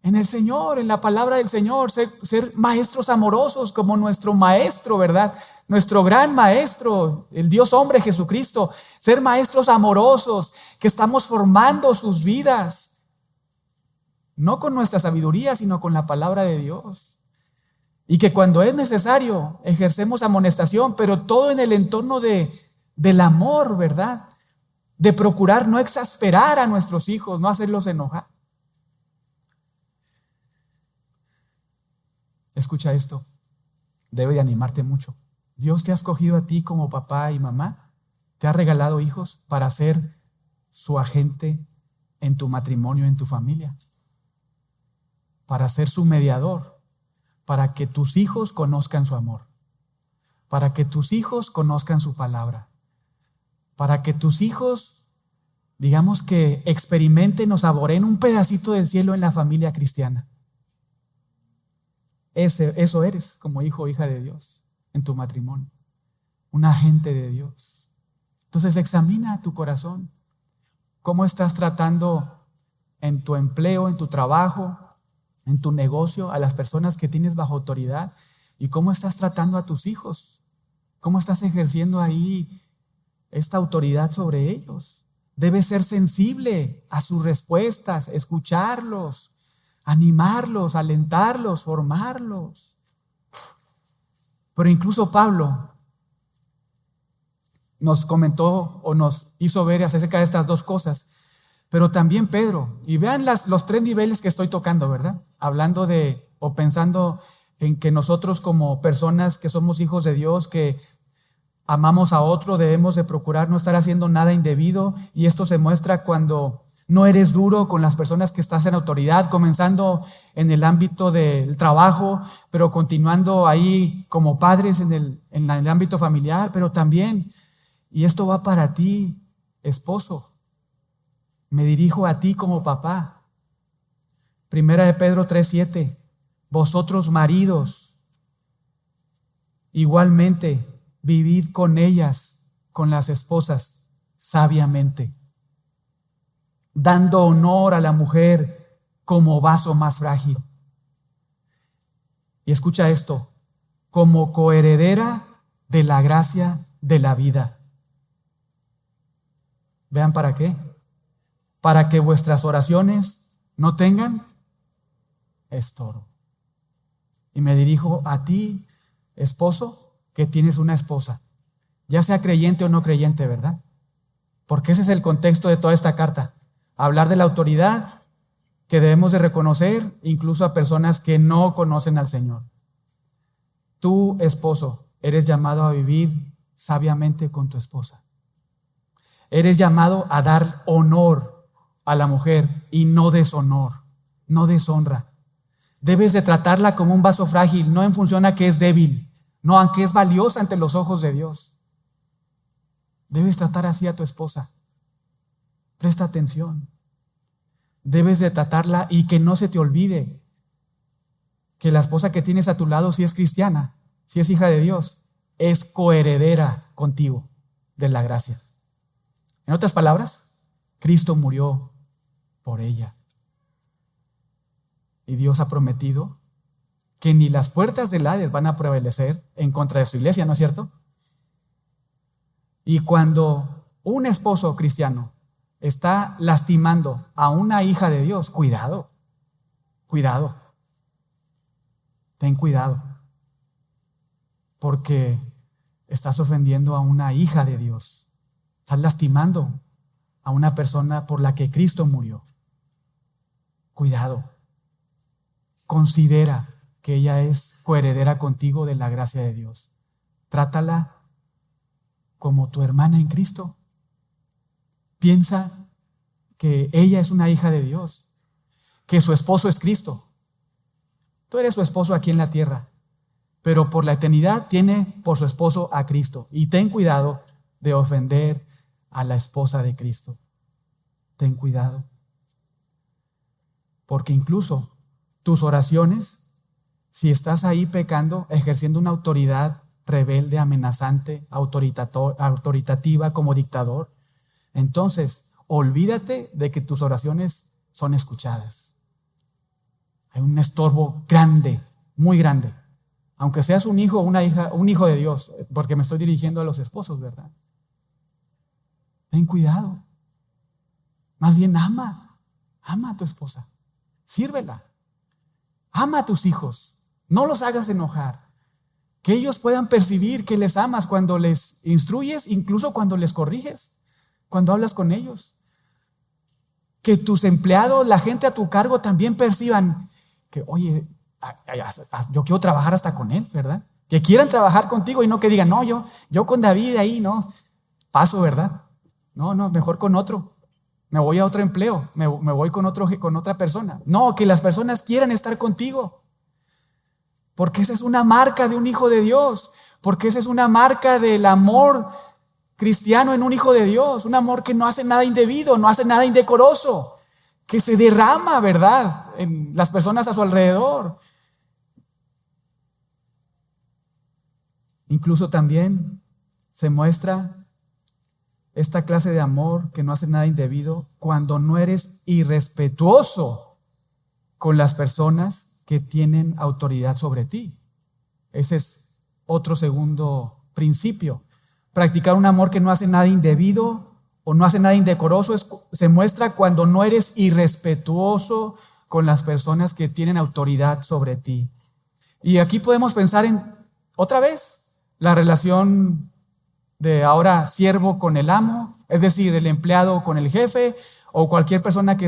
En el Señor, en la palabra del Señor, ser maestros amorosos como nuestro maestro, ¿verdad? Nuestro gran maestro, el Dios hombre Jesucristo, ser maestros amorosos que estamos formando sus vidas. No con nuestra sabiduría, sino con la palabra de Dios. Y que cuando es necesario, ejercemos amonestación, pero todo en el entorno del amor, ¿verdad? De procurar no exasperar a nuestros hijos, no hacerlos enojar. Escucha esto, debe de animarte mucho. Dios te ha escogido a ti como papá y mamá, te ha regalado hijos para ser su agente en tu matrimonio, en tu familia, para ser su mediador, para que tus hijos conozcan su amor, para que tus hijos conozcan su palabra, para que tus hijos, digamos que experimenten o saboreen un pedacito del cielo en la familia cristiana. Eso eres como hijo o hija de Dios en tu matrimonio, un agente de Dios. Entonces examina tu corazón, cómo estás tratando en tu empleo, en tu trabajo, en tu negocio, a las personas que tienes bajo autoridad, y cómo estás tratando a tus hijos, cómo estás ejerciendo ahí esta autoridad sobre ellos. Debes ser sensible a sus respuestas, escucharlos, animarlos, alentarlos, formarlos. Pero incluso Pablo nos comentó o nos hizo ver acerca de estas dos cosas, pero también Pedro. Y vean los tres niveles que estoy tocando, ¿verdad? Hablando de o pensando en que nosotros como personas que somos hijos de Dios, que amamos a otro, debemos de procurar no estar haciendo nada indebido, y esto se muestra cuando no eres duro con las personas que estás en autoridad, comenzando en el ámbito del trabajo, pero continuando ahí como padres en el ámbito familiar, pero también, y esto va para ti, esposo, me dirijo a ti como papá. Primera de Pedro 3:7, vosotros maridos, igualmente vivid con ellas, con las esposas, sabiamente, dando honor a la mujer como vaso más frágil. Y escucha esto, como coheredera de la gracia de la vida. ¿Vean para qué? Para que vuestras oraciones no tengan estorbo. Y me dirijo a ti, esposo, que tienes una esposa, ya sea creyente o no creyente, ¿verdad? Porque ese es el contexto de toda esta carta. Hablar de la autoridad que debemos de reconocer incluso a personas que no conocen al Señor. Tú, esposo, eres llamado a vivir sabiamente con tu esposa. Eres llamado a dar honor a la mujer y no deshonor, no deshonra. Debes de tratarla como un vaso frágil, no en función a que es débil, no, aunque es valiosa ante los ojos de Dios. Debes tratar así a tu esposa. Presta atención. Debes de tratarla y que no se te olvide que la esposa que tienes a tu lado, si es cristiana, si es hija de Dios, es coheredera contigo de la gracia. En otras palabras, Cristo murió por ella. Y Dios ha prometido que ni las puertas del Hades van a prevalecer en contra de su iglesia, ¿no es cierto? Y cuando un esposo cristiano está lastimando a una hija de Dios, cuidado, cuidado, ten cuidado, porque estás ofendiendo a una hija de Dios, estás lastimando a una persona por la que Cristo murió. Cuidado, considera que ella es coheredera contigo de la gracia de Dios. Trátala como tu hermana en Cristo. Piensa que ella es una hija de Dios, que su esposo es Cristo. Tú eres su esposo aquí en la tierra, pero por la eternidad tiene por su esposo a Cristo. Y ten cuidado de ofender a la esposa de Cristo. Ten cuidado. Porque incluso tus oraciones, si estás ahí pecando, ejerciendo una autoridad rebelde, amenazante, autoritativa como dictador, entonces olvídate de que tus oraciones son escuchadas. Hay un estorbo grande, muy grande. Aunque seas un hijo o una hija, un hijo de Dios, porque me estoy dirigiendo a los esposos, ¿verdad? Ten cuidado. Más bien ama a tu esposa. Sírvela. Ama a tus hijos. No los hagas enojar. Que ellos puedan percibir que les amas cuando les instruyes, incluso cuando les corriges, cuando hablas con ellos. Que tus empleados, la gente a tu cargo también perciban que, oye, yo quiero trabajar hasta con él, ¿verdad? Que quieran trabajar contigo y no que digan, no, yo con David ahí no paso, ¿verdad? No, mejor con otro. Me voy a otro empleo, me voy con otra persona. No, que las personas quieran estar contigo. Porque esa es una marca de un hijo de Dios. Porque esa es una marca del amor cristiano en un hijo de Dios. Un amor que no hace nada indebido, no hace nada indecoroso. Que se derrama, ¿verdad?, en las personas a su alrededor. Incluso también se muestra esta clase de amor que no hace nada indebido cuando no eres irrespetuoso con las personas que tienen autoridad sobre ti. Ese es otro segundo principio. Practicar un amor que no hace nada indebido o no hace nada indecoroso se muestra cuando no eres irrespetuoso con las personas que tienen autoridad sobre ti. Y aquí podemos pensar en, otra vez, la relación de ahora siervo con el amo, es decir, el empleado con el jefe, o cualquier persona que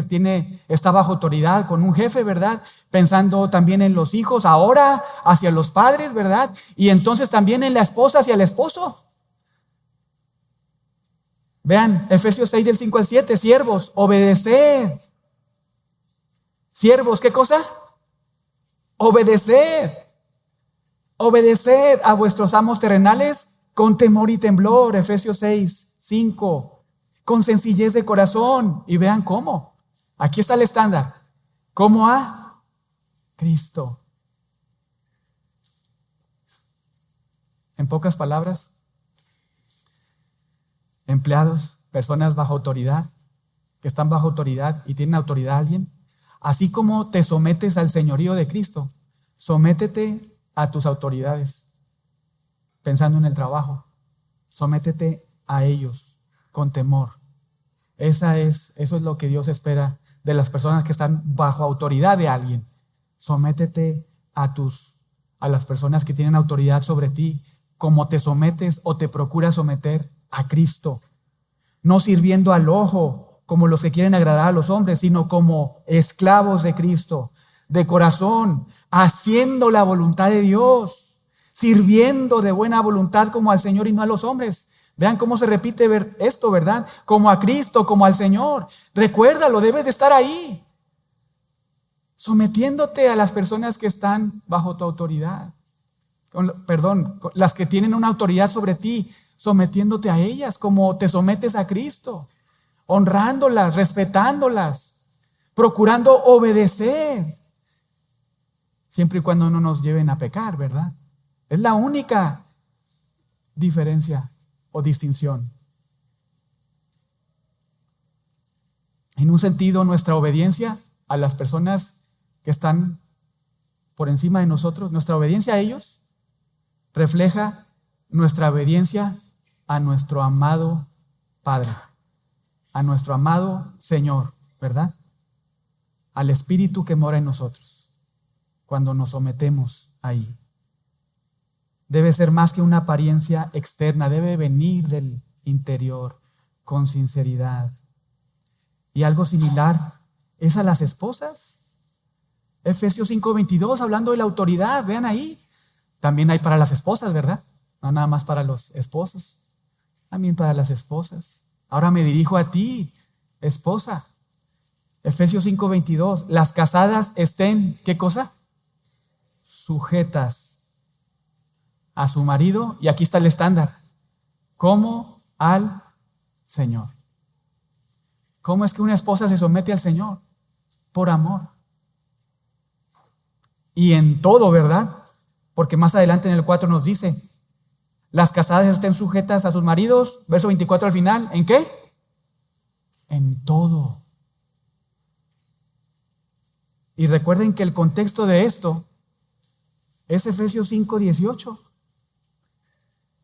está bajo autoridad con un jefe, ¿verdad? Pensando también en los hijos, ahora hacia los padres, ¿verdad? Y entonces también en la esposa hacia el esposo. Vean, Efesios 6 del 5 al 7, siervos, obedeced. Siervos, ¿qué cosa? Obedeced. Obedeced a vuestros amos terrenales con temor y temblor, Efesios 6, 5. Con sencillez de corazón. Y vean cómo. Aquí está el estándar. ¿Cómo a Cristo? En pocas palabras, empleados, personas bajo autoridad, que están bajo autoridad y tienen autoridad a alguien, así como te sometes al señorío de Cristo, sométete a tus autoridades. Pensando en el trabajo, sométete a ellos con temor. Eso es lo que Dios espera de las personas que están bajo autoridad de alguien. Sométete a las personas que tienen autoridad sobre ti, como te sometes o te procuras someter a Cristo. No sirviendo al ojo como los que quieren agradar a los hombres, sino como esclavos de Cristo, de corazón, haciendo la voluntad de Dios, sirviendo de buena voluntad como al Señor y no a los hombres. Vean cómo se repite esto, ¿verdad? Como a Cristo, como al Señor. Recuérdalo, debes de estar ahí, sometiéndote a las personas que están bajo tu autoridad. Las que tienen una autoridad sobre ti, sometiéndote a ellas como te sometes a Cristo, honrándolas, respetándolas, procurando obedecer, siempre y cuando no nos lleven a pecar, ¿verdad? Es la única diferencia o distinción. En un sentido, nuestra obediencia a las personas que están por encima de nosotros, nuestra obediencia a ellos refleja nuestra obediencia a nuestro amado Padre, a nuestro amado Señor, ¿verdad? Al Espíritu que mora en nosotros. cuando nos sometemos ahí. Debe ser más que una apariencia externa, debe venir del interior con sinceridad. Y algo similar es a las esposas. Efesios 5:22, hablando de la autoridad, vean ahí. También hay para las esposas, ¿verdad? No nada más para los esposos, también para las esposas. Ahora me dirijo a ti, esposa. Efesios 5:22, las casadas estén, ¿qué cosa? Sujetas a su marido, y aquí está el estándar, como al Señor. ¿Cómo es que una esposa se somete al Señor? Por amor. Y en todo, ¿verdad? Porque más adelante en el 4 nos dice, las casadas estén sujetas a sus maridos, verso 24 al final, ¿en qué? En todo. Y recuerden que el contexto de esto es Efesios 5:18,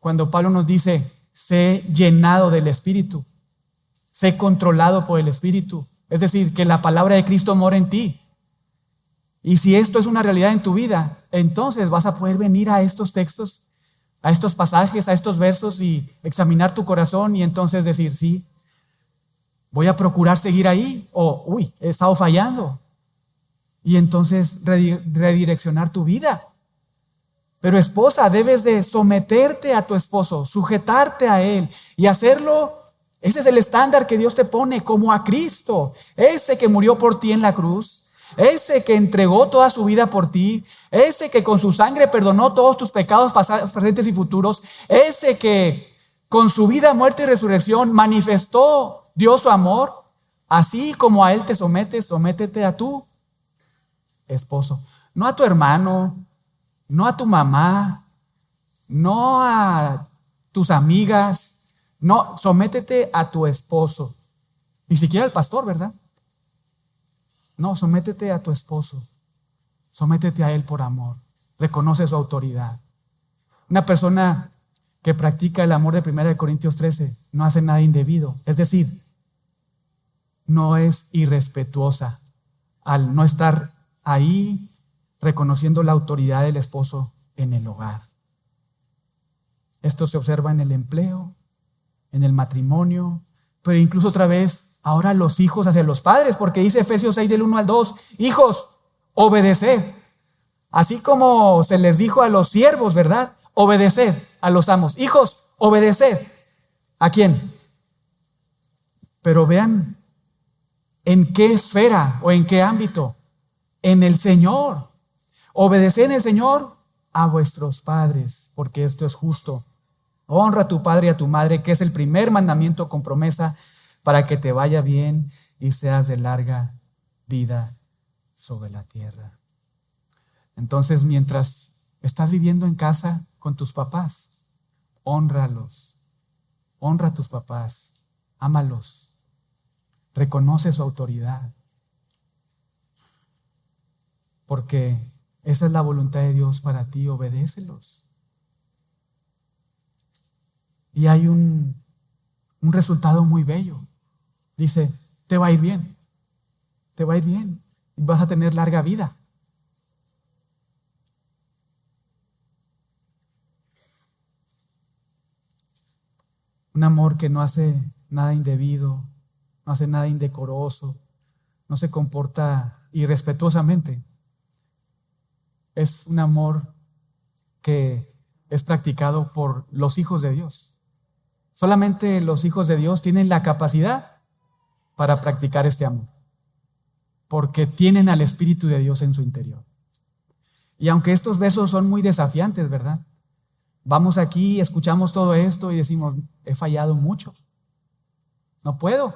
cuando Pablo nos dice, sé llenado del Espíritu, sé controlado por el Espíritu. Es decir, que la palabra de Cristo mora en ti. Y si esto es una realidad en tu vida, entonces vas a poder venir a estos textos, a estos pasajes, a estos versos y examinar tu corazón y entonces decir, sí, voy a procurar seguir ahí, o, uy, he estado fallando. Y entonces redireccionar tu vida. Pero esposa, debes de someterte a tu esposo, sujetarte a él y hacerlo. Ese es el estándar que Dios te pone, como a Cristo, ese que murió por ti en la cruz, ese que entregó toda su vida por ti, ese que con su sangre perdonó todos tus pecados pasados, presentes y futuros, ese que con su vida, muerte y resurrección manifestó Dios su amor. Así como a él te sometes, sométete a tu esposo, no a tu hermano, no a tu mamá, no a tus amigas, no, sométete a tu esposo. Ni siquiera al pastor, ¿verdad? No, sométete a tu esposo. Sométete a él por amor. Reconoce su autoridad. Una persona que practica el amor de 1 Corintios 13 no hace nada indebido. Es decir, no es irrespetuosa al no estar ahí reconociendo la autoridad del esposo en el hogar. Esto se observa en el empleo, en el matrimonio, pero incluso otra vez, ahora los hijos hacia los padres, porque dice Efesios 6 del 1 al 2, hijos, obedeced, así como se les dijo a los siervos, ¿verdad? Obedeced a los amos. Hijos, obedeced. ¿A quién? Pero vean en qué esfera o en qué ámbito. En el Señor. Obedeced en el Señor a vuestros padres, porque esto es justo. Honra a tu padre y a tu madre, que es el primer mandamiento con promesa para que te vaya bien y seas de larga vida sobre la tierra. Entonces, mientras estás viviendo en casa con tus papás, hónralos. Honra a tus papás, ámalos, reconoce su autoridad, porque esa es la voluntad de Dios para ti, obedécelos. Y hay un resultado muy bello. Dice, te va a ir bien, te va a ir bien y vas a tener larga vida. Un amor que no hace nada indebido, no hace nada indecoroso, no se comporta irrespetuosamente. Es un amor que es practicado por los hijos de Dios. Solamente los hijos de Dios tienen la capacidad para practicar este amor, porque tienen al Espíritu de Dios en su interior. Y aunque estos versos son muy desafiantes, ¿verdad? Vamos aquí, escuchamos todo esto y decimos, he fallado mucho. No puedo.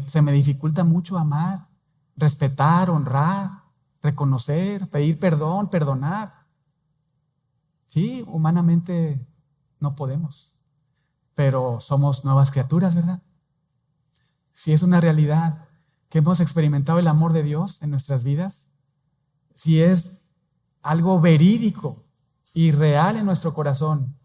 Se me dificulta mucho amar, respetar, honrar, reconocer, pedir perdón, perdonar. Sí, humanamente no podemos, pero somos nuevas criaturas, ¿verdad? Si es una realidad que hemos experimentado el amor de Dios en nuestras vidas, si es algo verídico y real en nuestro corazón,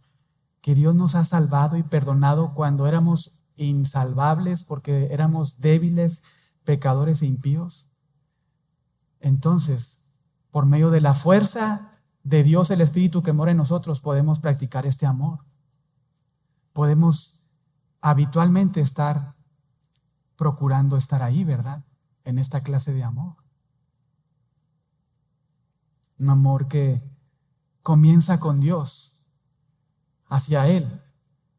que Dios nos ha salvado y perdonado cuando éramos insalvables porque éramos débiles, pecadores e impíos, entonces, por medio de la fuerza de Dios, el Espíritu que mora en nosotros, podemos practicar este amor. Podemos habitualmente estar procurando estar ahí, ¿verdad? En esta clase de amor. Un amor que comienza con Dios, hacia Él,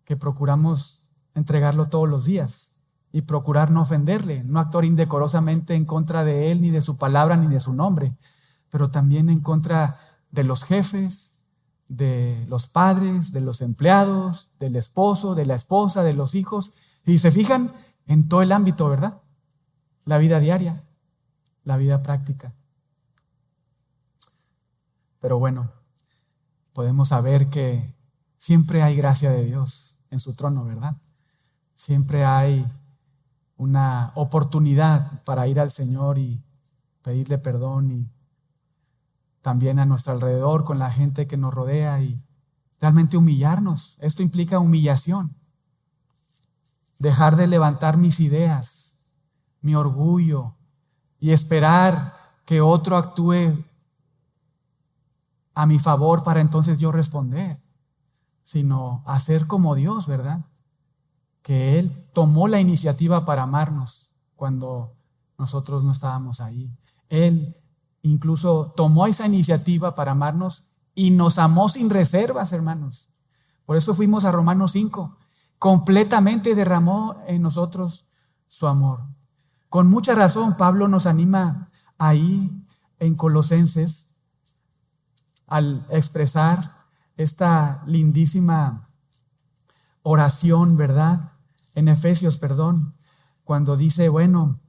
que procuramos entregarlo todos los días y procurar no ofenderle, no actuar indecorosamente en contra de Él, ni de su palabra, ni de su nombre, pero también en contra de los jefes, de los padres, de los empleados, del esposo, de la esposa, de los hijos. Y se fijan en todo el ámbito, ¿verdad? La vida diaria, la vida práctica. Pero bueno, podemos saber que siempre hay gracia de Dios en su trono, ¿verdad? Siempre hay una oportunidad para ir al Señor y pedirle perdón, y también a nuestro alrededor con la gente que nos rodea, y realmente humillarnos. Esto implica humillación. Dejar de levantar mis ideas, mi orgullo, y esperar que otro actúe a mi favor para entonces yo responder, sino hacer como Dios, ¿verdad? Que Él tomó la iniciativa para amarnos cuando nosotros no estábamos ahí. Él incluso tomó esa iniciativa para amarnos y nos amó sin reservas, hermanos. Por eso fuimos a Romanos 5. Completamente derramó en nosotros su amor. Con mucha razón, Pablo nos anima ahí en Colosenses al expresar esta lindísima oración, ¿verdad? En Efesios, cuando dice, bueno,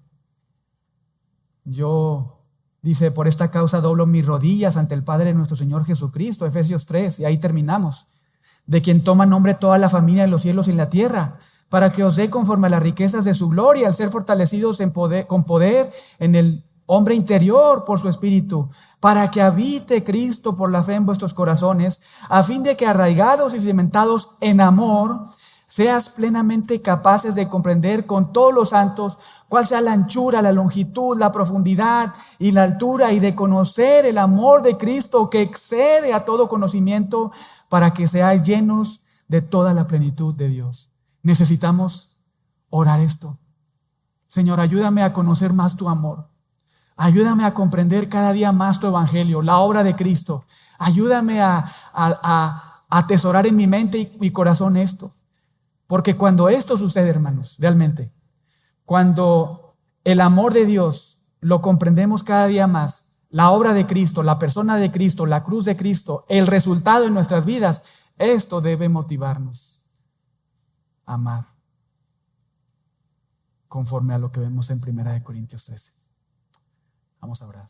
dice, por esta causa doblo mis rodillas ante el Padre de nuestro Señor Jesucristo, Efesios 3, y ahí terminamos, de quien toma nombre toda la familia de los cielos y la tierra, para que os dé conforme a las riquezas de su gloria, al ser fortalecidos con poder en el hombre interior por su Espíritu, para que habite Cristo por la fe en vuestros corazones, a fin de que arraigados y cimentados en amor, seas plenamente capaces de comprender con todos los santos cuál sea la anchura, la longitud, la profundidad y la altura, y de conocer el amor de Cristo que excede a todo conocimiento, para que seáis llenos de toda la plenitud de Dios. Necesitamos orar esto. Señor, ayúdame a conocer más tu amor. Ayúdame a comprender cada día más tu evangelio, la obra de Cristo. Ayúdame a atesorar en mi mente y mi corazón esto. Porque cuando esto sucede, hermanos, realmente, cuando el amor de Dios lo comprendemos cada día más, la obra de Cristo, la persona de Cristo, la cruz de Cristo, el resultado en nuestras vidas, esto debe motivarnos a amar, conforme a lo que vemos en 1 Corintios 13. Vamos a orar.